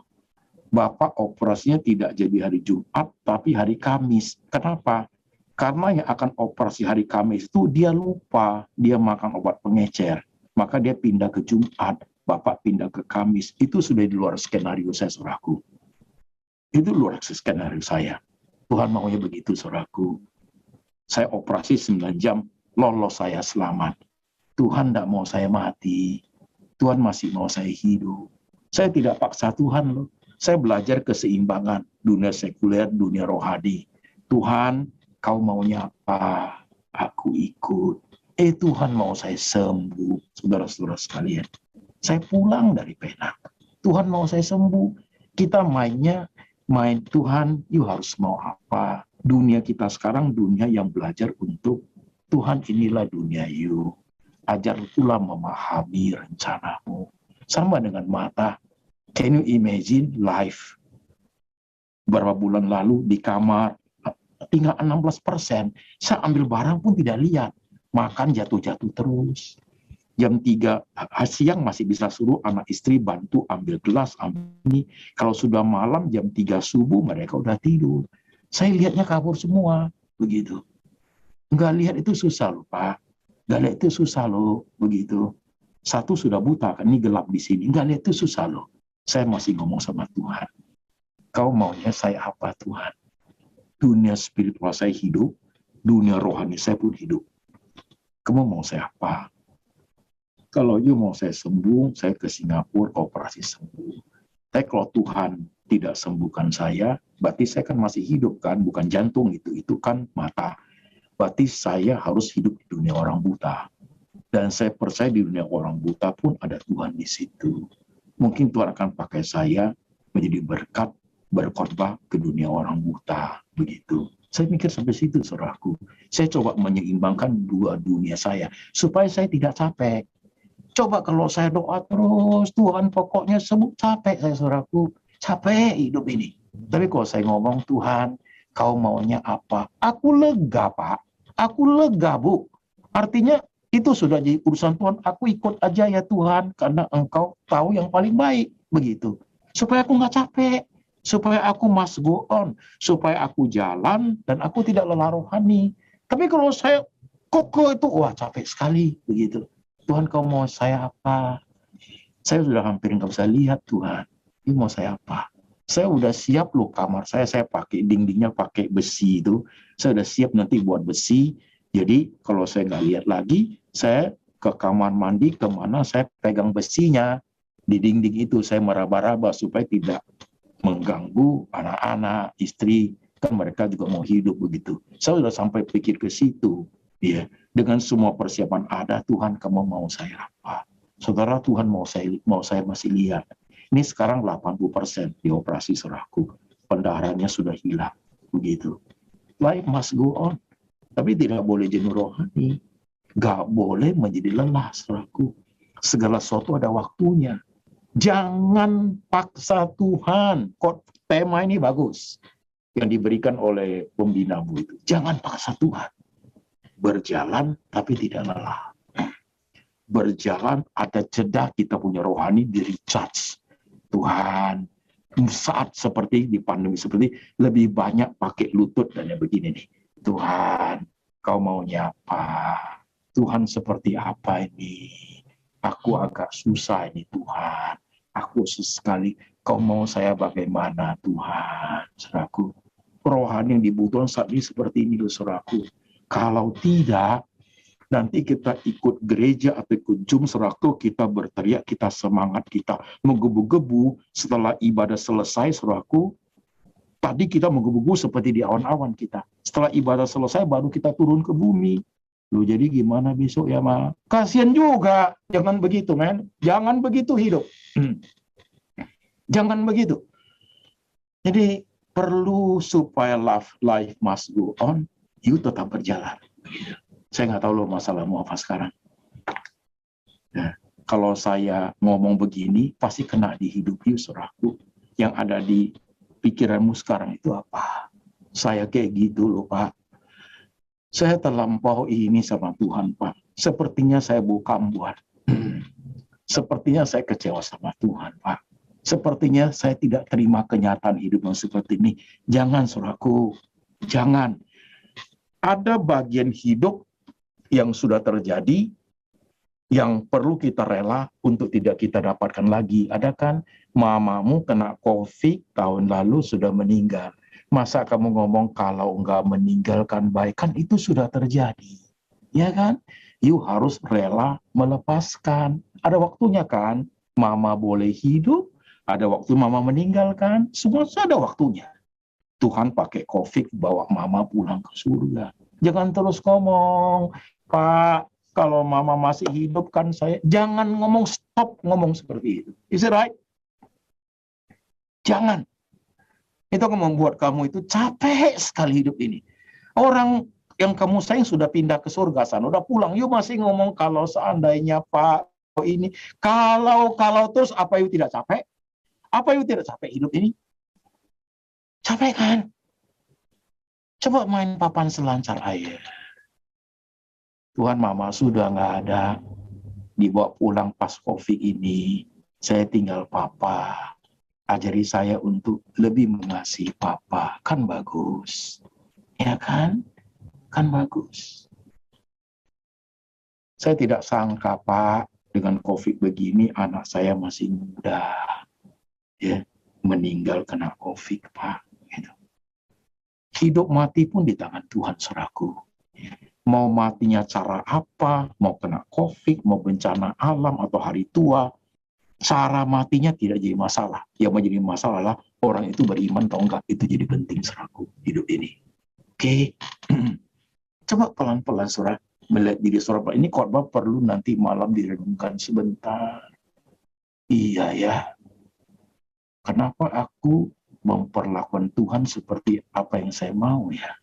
Bapak operasinya tidak jadi hari Jumat, tapi hari Kamis. Kenapa? Karena yang akan operasi hari Kamis itu dia lupa, dia makan obat pengecer. Maka dia pindah ke Jumat, Bapak pindah ke Kamis. Itu sudah di luar skenario saya, saudaraku. Itu luar skenario saya. Tuhan maunya begitu, saudaraku. Saya operasi 9 jam, lolos saya selamat. Tuhan tidak mau saya mati. Tuhan masih mau saya hidup. Saya tidak paksa Tuhan loh. Saya belajar keseimbangan dunia sekuler, dunia rohani. Tuhan, kau maunya apa? Aku ikut. Tuhan mau saya sembuh, saudara-saudara sekalian. Saya pulang dari Penang. Tuhan mau saya sembuh. Kita main Tuhan, you harus mau apa? Dunia kita sekarang dunia yang belajar untuk Tuhan, inilah dunia you. Ajar pula memahami rencanamu. Sama dengan mata. Can you imagine life? Beberapa bulan lalu di kamar, tinggal 16%. Saya ambil barang pun tidak lihat. Makan jatuh-jatuh terus. Jam 3 siang masih bisa suruh anak istri bantu ambil gelas, ambil ini. Kalau sudah malam jam 3 subuh mereka udah tidur. Saya lihatnya kabur semua. Begitu. Nggak lihat itu susah loh Pak. Gak lihat itu susah loh, begitu. Satu sudah buta, kan ini gelap di sini. Gak lihat itu susah loh. Saya masih ngomong sama Tuhan. Kau maunya saya apa Tuhan? Dunia spiritual saya hidup, dunia rohani saya pun hidup. Kamu mau saya apa? Kalau you mau saya sembuh, saya ke Singapura operasi sembuh. Tapi kalau Tuhan tidak sembuhkan saya, berarti saya kan masih hidup kan, bukan jantung itu kan mata. Berarti saya harus hidup di dunia orang buta. Dan saya percaya di dunia orang buta pun ada Tuhan di situ. Mungkin Tuhan akan pakai saya menjadi berkat, berkhotbah ke dunia orang buta. Begitu. Saya mikir sampai situ, saudaraku. Saya coba menyeimbangkan dua dunia saya, supaya saya tidak capek. Coba kalau saya doa terus, Tuhan pokoknya sembuh, capek saya, saudaraku. Capek hidup ini. Tapi kalau saya ngomong, Tuhan, kau maunya apa? Aku lega, Pak. Aku lega, Bu. Artinya, itu sudah jadi urusan Tuhan. Aku ikut aja ya Tuhan, karena Engkau tahu yang paling baik. Begitu. Supaya aku nggak capek. Supaya aku must go on. Supaya aku jalan, dan aku tidak lelah rohani. Tapi kalau saya kokoh itu, wah capek sekali. Begitu. Tuhan, kau mau saya apa? Saya sudah hampir nggak bisa lihat, Tuhan. Ini mau saya apa? Saya udah siap loh kamar saya pakai dindingnya pakai besi itu. Saya udah siap nanti buat besi. Jadi kalau saya nggak lihat lagi, saya ke kamar mandi kemana saya pegang besinya. Di dinding itu saya meraba-raba supaya tidak mengganggu anak-anak, istri. Kan mereka juga mau hidup begitu. Saya sudah sampai pikir ke situ. Ya, dengan semua persiapan ada, Tuhan kamu mau saya apa? Saudara, Tuhan mau saya masih lihat. Ini sekarang 80% di operasi saudaraku. Pendarahannya sudah hilang. Begitu. Life must go on. Tapi tidak boleh jenuh rohani. Gak boleh menjadi lelah saudaraku. Segala sesuatu ada waktunya. Jangan paksa Tuhan. Kok tema ini bagus. Yang diberikan oleh pembina Bu itu. Jangan paksa Tuhan. Berjalan tapi tidak lelah. Berjalan ada jeda, kita punya rohani di recharge. Tuhan, saat seperti di pandemi seperti lebih banyak pakai lutut dan yang begini nih. Tuhan, kau maunya apa? Tuhan seperti apa ini? Aku agak susah ini Tuhan. Aku sesekali, kau mau saya bagaimana Tuhan? Saudaraku, rohani yang dibutuhkan saat ini seperti ini loh saudaraku. Kalau tidak, nanti kita ikut gereja atau ikut Zoom, saudaraku, kita berteriak, kita semangat, kita menggebu-gebu. Setelah ibadah selesai, saudaraku, tadi kita menggebu-gebu seperti di awan-awan kita. Setelah ibadah selesai, baru kita turun ke bumi. Loh, jadi gimana besok ya, Ma? Kasian juga. Jangan begitu, men. Jangan begitu hidup. Jangan begitu. Jadi, perlu supaya life must go on, you tetap berjalan. Saya nggak tahu loh masalahmu apa sekarang. Nah, kalau saya ngomong begini, pasti kena di hidup you, saudaraku. Yang ada di pikiranmu sekarang itu apa? Saya kayak gitu loh, Pak. Saya terlampau ini sama Tuhan, Pak. Sepertinya saya bukan buat. Sepertinya saya kecewa sama Tuhan, Pak. Sepertinya saya tidak terima kenyataan hidup yang seperti ini. Jangan, saudaraku. Jangan. Ada bagian hidup yang sudah terjadi, yang perlu kita rela untuk tidak kita dapatkan lagi. Ada kan, mamamu kena COVID tahun lalu sudah meninggal. Masa kamu ngomong kalau enggak meninggalkan baik, kan itu sudah terjadi. Ya kan? You harus rela melepaskan. Ada waktunya kan, mama boleh hidup, ada waktu mama meninggalkan, semua ada waktunya. Tuhan pakai COVID bawa mama pulang ke surga. Jangan terus ngomong, Pak, kalau mama masih hidup kan saya, jangan ngomong, stop ngomong seperti itu. Is it right? Jangan. Itu akan membuat kamu itu capek sekali hidup ini. Orang yang kamu sayang sudah pindah ke surga sana, udah pulang, you masih ngomong kalau seandainya Pak ini, kalau terus apa you tidak capek? Apa you tidak capek hidup ini? Capek kan? Coba main papan selancar air. Tuhan, mama sudah nggak ada, dibawa pulang pas COVID ini. Saya tinggal papa. Ajari saya untuk lebih mengasihi papa. Kan bagus. Ya kan? Kan bagus. Saya tidak sangka, Pak, dengan COVID begini anak saya masih muda, ya, meninggal kena COVID, Pak. Gitu. Hidup mati pun di tangan Tuhan, saudaraku. Mau matinya cara apa, mau kena COVID, mau bencana alam atau hari tua, cara matinya tidak jadi masalah. Yang menjadi masalah adalah orang itu beriman atau enggak, itu jadi penting, saudaraku, hidup ini. Oke. Coba pelan-pelan, saudara, melihat diri saudara. Ini khotbah perlu nanti malam direnungkan sebentar. Iya ya, kenapa aku memperlakukan Tuhan seperti apa yang saya mau ya?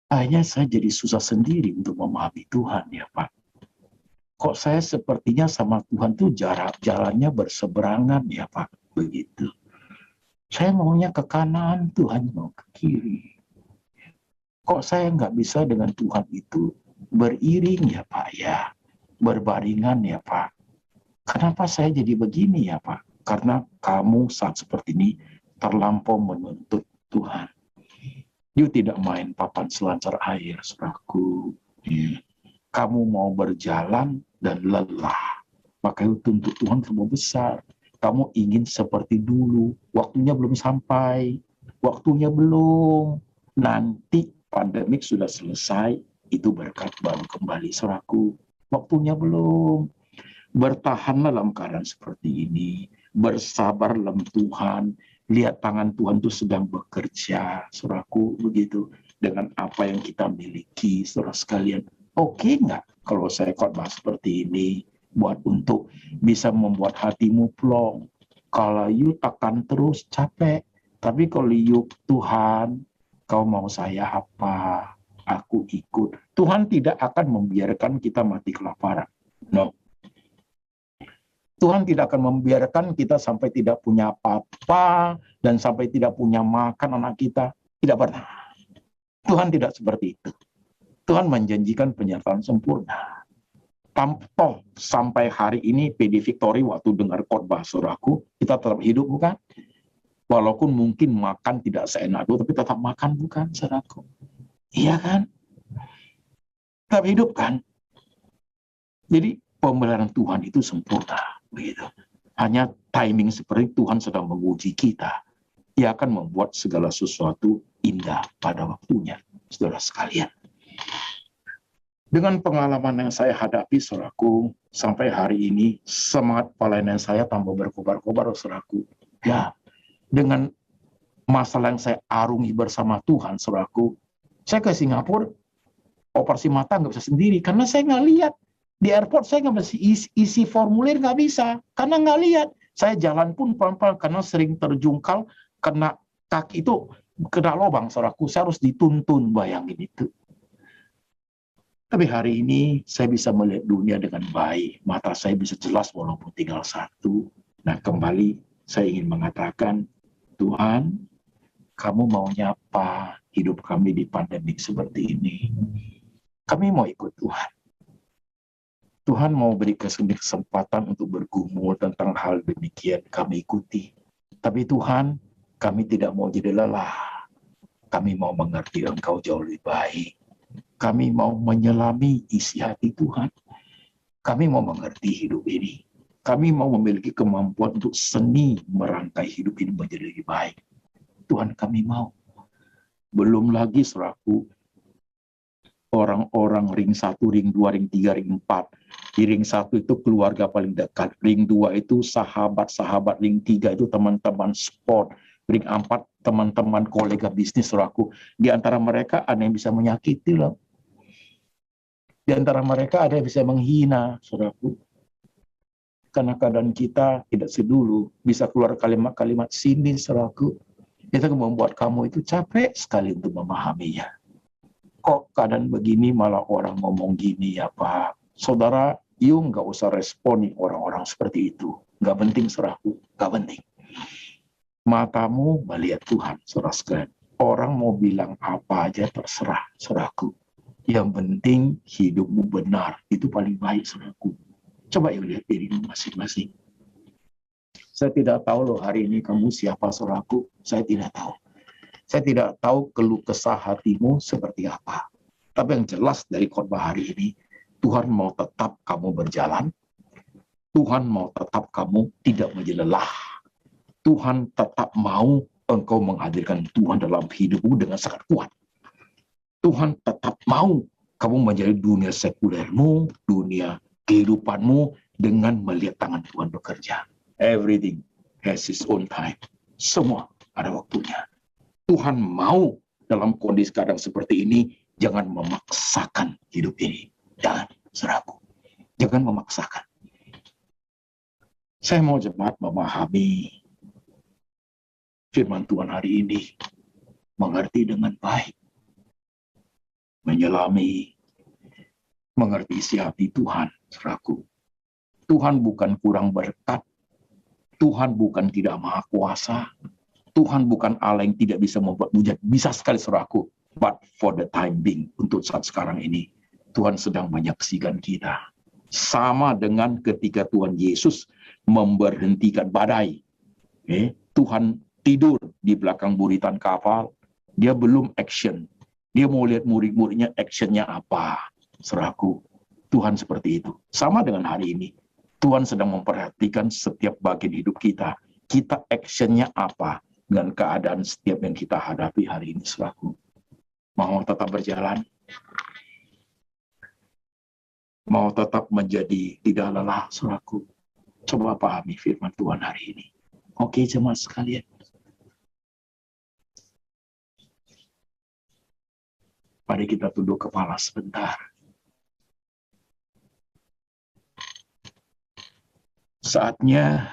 Akhirnya saya jadi susah sendiri untuk memahami Tuhan ya, Pak. Kok saya sepertinya sama Tuhan tuh jalannya berseberangan ya, Pak? Begitu. Saya maunya ke kanan, Tuhan mau ke kiri. Kok saya nggak bisa dengan Tuhan itu beriring ya, Pak ya? Berbaringan ya, Pak? Kenapa saya jadi begini ya, Pak? Karena kamu saat seperti ini terlampau menuntut Tuhan. You tidak main papan selancar air, saudaraku. Ya. Kamu mau berjalan dan lelah, maka you tuntut Tuhan terlalu besar. Kamu ingin seperti dulu, waktunya belum sampai, waktunya belum. Nanti pandemik sudah selesai, itu berkat baru kembali, saudaraku. Waktunya belum. Bertahanlah dalam keadaan seperti ini, bersabar dalam Tuhan, lihat tangan Tuhan itu sedang bekerja, saudaraku, begitu, dengan apa yang kita miliki, saudara sekalian. Oke nggak kalau saya khotbah seperti ini, buat untuk bisa membuat hatimu plong. Kalau you akan terus capek, tapi kalau you Tuhan, kau mau saya apa, aku ikut. Tuhan tidak akan membiarkan kita mati kelaparan. No. Tuhan tidak akan membiarkan kita sampai tidak punya apa-apa dan sampai tidak punya makan anak kita. Tidak pernah. Tuhan tidak seperti itu. Tuhan menjanjikan penyertaan sempurna. Toh sampai hari ini PD Victory waktu dengar khotbah saudaraku, kita tetap hidup bukan? Walaupun mungkin makan tidak seenak itu, tapi tetap makan bukan saudaraku? Iya kan? Tetap hidup kan? Jadi pemeliharaan Tuhan itu sempurna. Begitu. Hanya timing seperti Tuhan sedang menguji kita. Ia akan membuat segala sesuatu indah pada waktunya, saudara sekalian. Dengan pengalaman yang saya hadapi, saudaraku, sampai hari ini, semangat pelayanan saya tambah berkobar-kobar, saudaraku. Ya, dengan masalah yang saya arungi bersama Tuhan, saudaraku, saya ke Singapura, operasi mata nggak bisa sendiri, karena saya nggak lihat. Di airport saya nggak bisa isi formulir, nggak bisa, karena nggak lihat. Saya jalan pun pelan-pelan, karena sering terjungkal, kena kaki itu, kena lubang, saudaraku, saya harus dituntun, bayangin itu. Tapi hari ini, saya bisa melihat dunia dengan baik, mata saya bisa jelas walaupun tinggal satu. Nah, kembali, saya ingin mengatakan, Tuhan, kamu maunya apa hidup kami di pandemik seperti ini? Kami mau ikut Tuhan. Tuhan mau beri kesempatan untuk bergumul tentang hal demikian, kami ikuti. Tapi Tuhan, kami tidak mau jadi lelah. Kami mau mengerti Engkau jauh lebih baik. Kami mau menyelami isi hati Tuhan. Kami mau mengerti hidup ini. Kami mau memiliki kemampuan untuk seni merangkai hidup ini menjadi lebih baik. Tuhan, kami mau. Belum lagi selaku orang-orang ring 1, ring 2, ring 3, ring 4. Di ring 1 itu keluarga paling dekat. Ring 2 itu sahabat-sahabat. Ring 3 itu teman-teman sport. Ring 4 teman-teman kolega bisnis saudaraku. Di antara mereka ada yang bisa menyakiti loh. Di antara mereka ada yang bisa menghina saudaraku. Karena keadaan kita tidak sedulu. Bisa keluar kalimat-kalimat sinis saudaraku. Itu membuat kamu itu capek sekali untuk memahaminya. Kok keadaan begini malah orang ngomong gini ya Pak. Saudara, you nggak usah responi orang-orang seperti itu. Nggak penting saudaraku, nggak penting. Matamu melihat Tuhan, saudara sekalian. Orang mau bilang apa aja terserah, saudaraku. Yang penting hidupmu benar, itu paling baik, saudaraku. Coba you lihat dirimu masing-masing. Saya tidak tahu loh hari ini kamu siapa, saudaraku. Saya tidak tahu. Saya tidak tahu keluh kesah hatimu seperti apa. Tapi yang jelas dari khotbah hari ini, Tuhan mau tetap kamu berjalan. Tuhan mau tetap kamu tidak menjadi lelah. Tuhan tetap mau engkau menghadirkan Tuhan dalam hidupmu dengan sangat kuat. Tuhan tetap mau kamu menjadi dunia sekulermu, dunia kehidupanmu dengan melihat tangan Tuhan bekerja. Everything has its own time. Semua ada waktunya. Tuhan mau dalam kondisi kadang seperti ini, jangan memaksakan hidup ini. Jangan, saudaraku. Jangan memaksakan. Saya mau jemaat memahami firman Tuhan hari ini, mengerti dengan baik, menyelami, mengerti isi hati Tuhan, saudaraku. Tuhan bukan kurang berkat, Tuhan bukan tidak maha kuasa, Tuhan bukan Allah yang tidak bisa membuat mujizat. Bisa sekali, saudaraku. But for the time being, untuk saat sekarang ini, Tuhan sedang menyaksikan kita. Sama dengan ketika Tuhan Yesus memberhentikan badai. Tuhan tidur di belakang buritan kapal, dia belum action. Dia mau lihat murid-muridnya actionnya apa. Saudaraku, Tuhan seperti itu. Sama dengan hari ini. Tuhan sedang memperhatikan setiap bagian hidup kita. Kita actionnya apa dengan keadaan setiap yang kita hadapi hari ini, saudaraku. Mau tetap berjalan? Mau tetap menjadi tidak lelah, saudaraku? Coba pahami firman Tuhan hari ini. Oke, jemaat sekalian. Mari kita tunduk kepala sebentar. Saatnya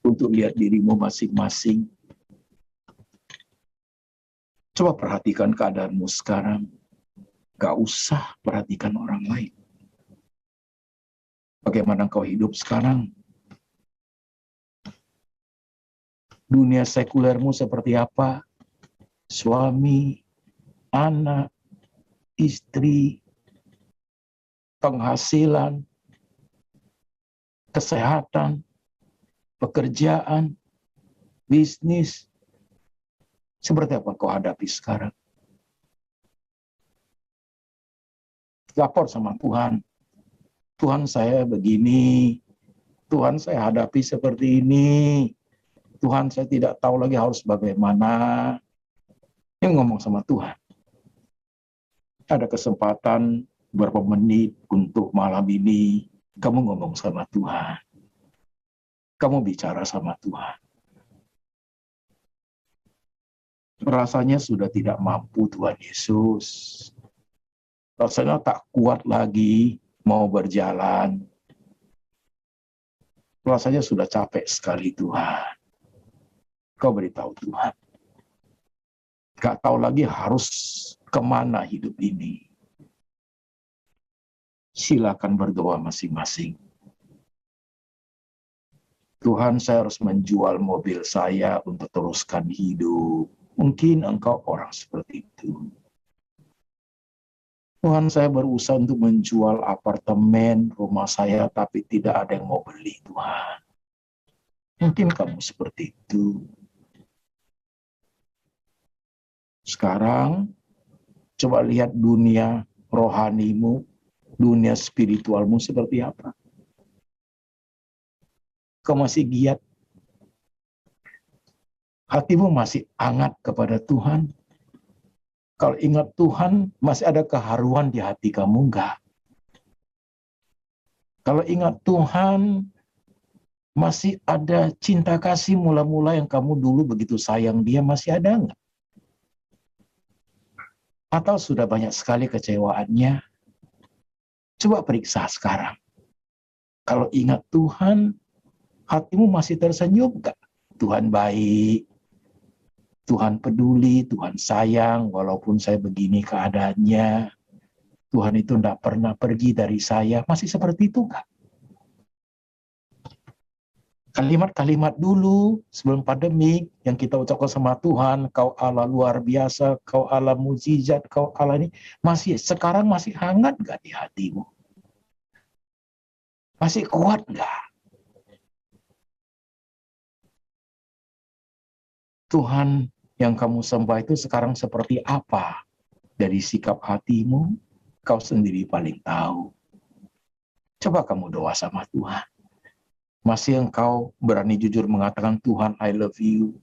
untuk lihat dirimu masing-masing. Coba perhatikan keadaanmu sekarang. Gak usah perhatikan orang lain. Bagaimana kau hidup sekarang? Dunia sekulermu seperti apa? Suami, anak, istri, penghasilan, kesehatan, pekerjaan, bisnis. Seperti apa kau hadapi sekarang? Lapor sama Tuhan. Tuhan, saya begini. Tuhan, saya hadapi seperti ini. Tuhan, saya tidak tahu lagi harus bagaimana. Yang ngomong sama Tuhan. Ada kesempatan beberapa menit untuk malam ini, kamu ngomong sama Tuhan. Kamu bicara sama Tuhan. Rasanya sudah tidak mampu, Tuhan Yesus. Rasanya tak kuat lagi mau berjalan. Rasanya sudah capek sekali, Tuhan. Kau beritahu Tuhan. Gak tahu lagi harus kemana hidup ini. Silakan berdoa masing-masing. Tuhan, saya harus menjual mobil saya untuk teruskan hidup. Mungkin engkau orang seperti itu. Tuhan, saya berusaha untuk menjual apartemen rumah saya, tapi tidak ada yang mau beli, Tuhan. Mungkin kamu seperti itu. Sekarang, coba lihat dunia rohanimu, dunia spiritualmu seperti apa. Kau masih giat? Hatimu masih hangat kepada Tuhan? Kalau ingat Tuhan, masih ada keharuan di hati kamu, enggak? Kalau ingat Tuhan, masih ada cinta kasih mula-mula yang kamu dulu begitu sayang dia, masih ada enggak? Atau sudah banyak sekali kecewaannya? Coba periksa sekarang. Kalau ingat Tuhan, hatimu masih tersenyum enggak? Tuhan baik, Tuhan peduli, Tuhan sayang, walaupun saya begini keadaannya. Tuhan itu tidak pernah pergi dari saya. Masih seperti itu enggak? Kalimat-kalimat dulu sebelum pandemi yang kita ucapkan sama Tuhan, kau Allah luar biasa, kau Allah mujizat, kau Allah ini, masih sekarang masih hangat enggak di hatimu? Masih kuat enggak? Tuhan yang kamu sembah itu sekarang seperti apa dari sikap hatimu? Kau sendiri paling tahu. Coba kamu doa sama Tuhan. Masih engkau berani jujur mengatakan, Tuhan, I love you.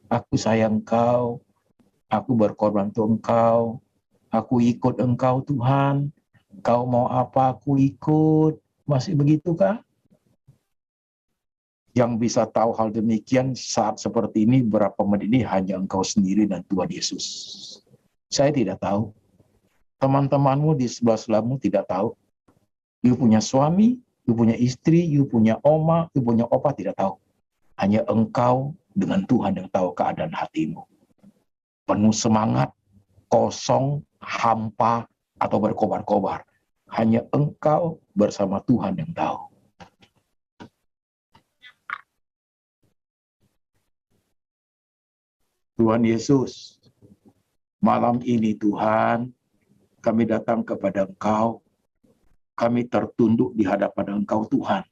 Aku sayang Engkau. Aku berkorban untuk Engkau. Aku ikut Engkau, Tuhan. Kau mau apa, aku ikut. Masih begitukah? Yang bisa tahu hal demikian saat seperti ini, berapa menit ini hanya Engkau sendiri dan Tuhan Yesus. Saya tidak tahu. Teman-temanmu di sebelah-sebelahmu tidak tahu. You punya suami, you punya istri, you punya oma, you punya opa, tidak tahu. Hanya Engkau dengan Tuhan yang tahu keadaan hatimu. Penuh semangat, kosong, hampa, atau berkobar-kobar. Hanya Engkau bersama Tuhan yang tahu. Tuhan Yesus, malam ini Tuhan, kami datang kepada Engkau, kami tertunduk di hadapan Engkau Tuhan,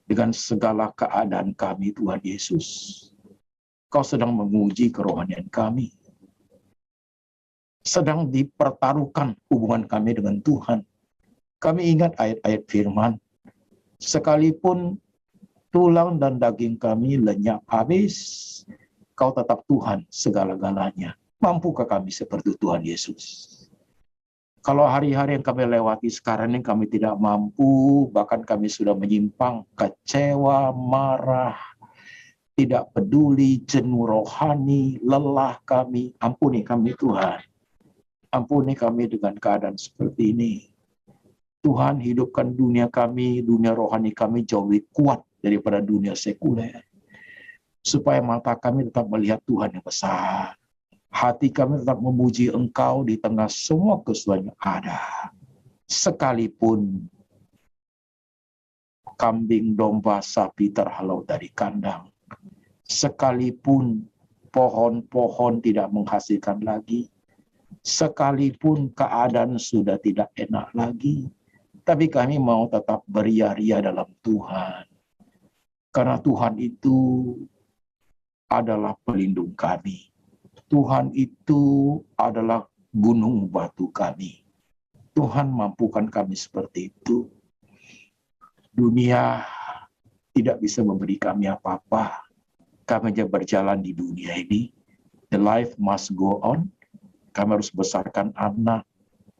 dengan segala keadaan kami Tuhan Yesus. Kau sedang menguji kerohanian kami, sedang dipertaruhkan hubungan kami dengan Tuhan. Kami ingat ayat-ayat firman, sekalipun tulang dan daging kami lenyap habis, Kau tetap Tuhan segala-galanya. Mampukah kami seperti Tuhan Yesus? Kalau hari-hari yang kami lewati sekarang ini kami tidak mampu, bahkan kami sudah menyimpang, kecewa, marah, tidak peduli, jenuh rohani, lelah kami. Ampuni kami Tuhan. Ampuni kami dengan keadaan seperti ini. Tuhan, hidupkan dunia kami, dunia rohani kami jauh lebih kuat daripada dunia sekuler. Supaya mata kami tetap melihat Tuhan yang besar. Hati kami tetap memuji Engkau di tengah semua kesulitan yang ada. Sekalipun kambing, domba, sapi terhalau dari kandang. Sekalipun pohon-pohon tidak menghasilkan lagi. Sekalipun keadaan sudah tidak enak lagi. Tapi kami mau tetap beria-ria dalam Tuhan. Karena Tuhan itu adalah pelindung kami. Tuhan itu adalah gunung batu kami. Tuhan mampukan kami seperti itu. Dunia tidak bisa memberi kami apa-apa. Kami hanya berjalan di dunia ini. The life must go on. Kami harus besarkan anak,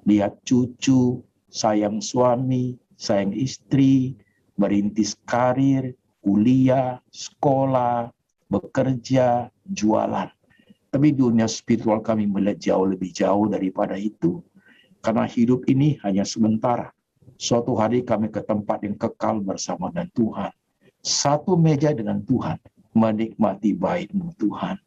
lihat cucu, sayang suami, sayang istri, merintis karir, kuliah, sekolah, bekerja, jualan. Tapi dunia spiritual kami melihat jauh lebih jauh daripada itu. Karena hidup ini hanya sementara. Suatu hari kami ke tempat yang kekal bersama dengan Tuhan. Satu meja dengan Tuhan. Menikmati baik-Mu Tuhan.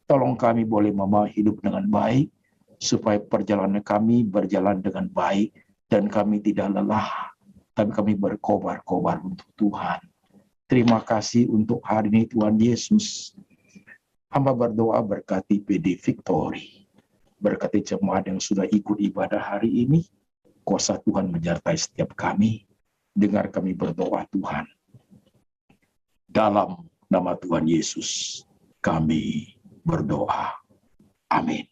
Tolong kami boleh membawa hidup dengan baik. Supaya perjalanan kami berjalan dengan baik. Dan kami tidak lelah. Tapi kami berkobar-kobar untuk Tuhan. Terima kasih untuk hari ini Tuhan Yesus. Hamba berdoa berkati PD Victory. Berkati jemaat yang sudah ikut ibadah hari ini. Kuasa Tuhan menyertai setiap kami. Dengar kami berdoa Tuhan. Dalam nama Tuhan Yesus kami berdoa. Amin.